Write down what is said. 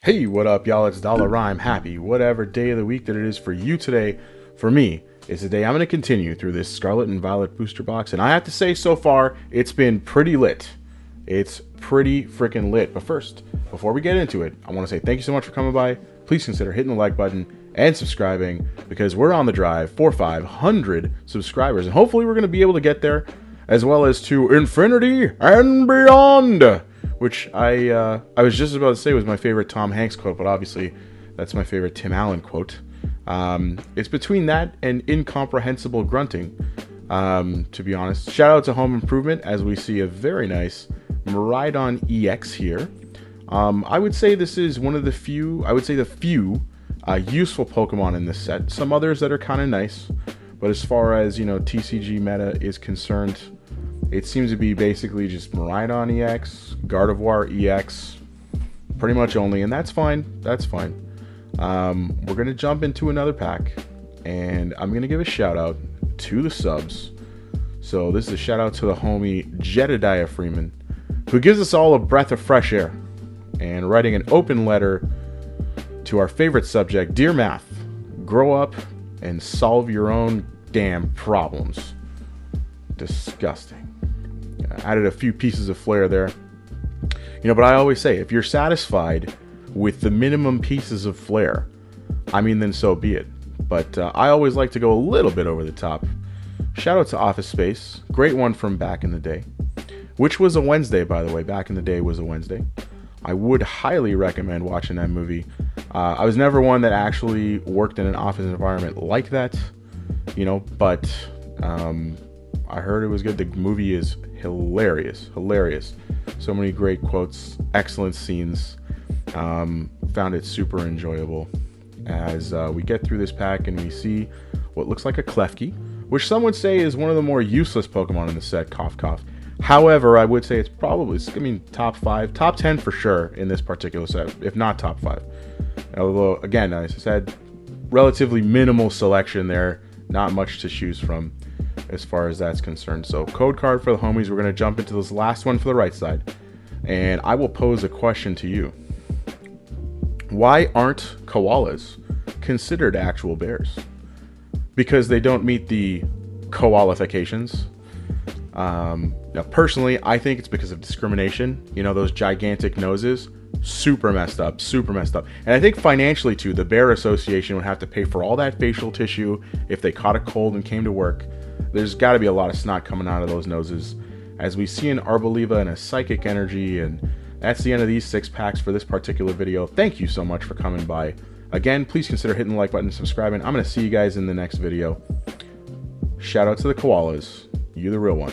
Hey, what up, y'all? It's DollaRhyme. Happy whatever day of the week that it is for you today. For me, it's the day I'm going to continue through this Scarlet and Violet booster box. And I have to say, so far, it's been pretty lit. It's pretty freaking lit. But first, before we get into it, I want to say thank you so much for coming by. Please consider hitting the like button and subscribing, because we're on the drive for 500 subscribers. And hopefully we're going to be able to get there, as well as to infinity and beyond. Which I was just about to say was my favorite Tom Hanks quote, but obviously that's my favorite Tim Allen quote. It's between that and incomprehensible grunting, to be honest. Shout out to Home Improvement, as we see a very nice Miraidon EX here. I would say this is one of the few, useful Pokemon in this set. Some others that are kind of nice, but as far as, TCG meta is concerned, it seems to be basically just Miraidon EX, Gardevoir EX, pretty much only, and that's fine. That's fine. We're going to jump into another pack, and I'm going to give a shout out to the subs. So this is a shout out to the homie Jedediah Freeman, who gives us all a breath of fresh air, and writing an open letter to our favorite subject, Dear Math, grow up and solve your own damn problems. Disgusting. Added a few pieces of flair there. But I always say, if you're satisfied with the minimum pieces of flair, then so be it. But I always like to go a little bit over the top. Shout out to Office Space. Great one from back in the day. Which was a Wednesday, by the way. Back in the day was a Wednesday. I would highly recommend watching that movie. I was never one that actually worked in an office environment like that. But I heard it was good. The movie is hilarious. So many great quotes, excellent scenes. Found it super enjoyable as we get through this pack and we see what looks like a Klefki, which some would say is one of the more useless Pokemon in the set, cough cough. However, I would say it's probably, top 5, top 10 for sure in this particular set, if not top 5. Although, again, as I said, relatively minimal selection there, not much to choose from as far as that's concerned. So code card for the homies. We're going to jump into this last one for the right side, and I will pose a question to you. Why aren't koalas considered actual bears? Because they don't meet the qualifications. Now personally, I think it's because of discrimination. Those gigantic noses, super messed up. And I think financially too, the Bear Association would have to pay for all that facial tissue if they caught a cold and came to work. There's got to be a lot of snot coming out of those noses, as we see an Arboliva and a Psychic Energy. And that's the end of these 6 packs for this particular video. Thank you so much for coming by. Again, please consider hitting the like button and subscribing. I'm going to see you guys in the next video. Shout out to the koalas. You the real one.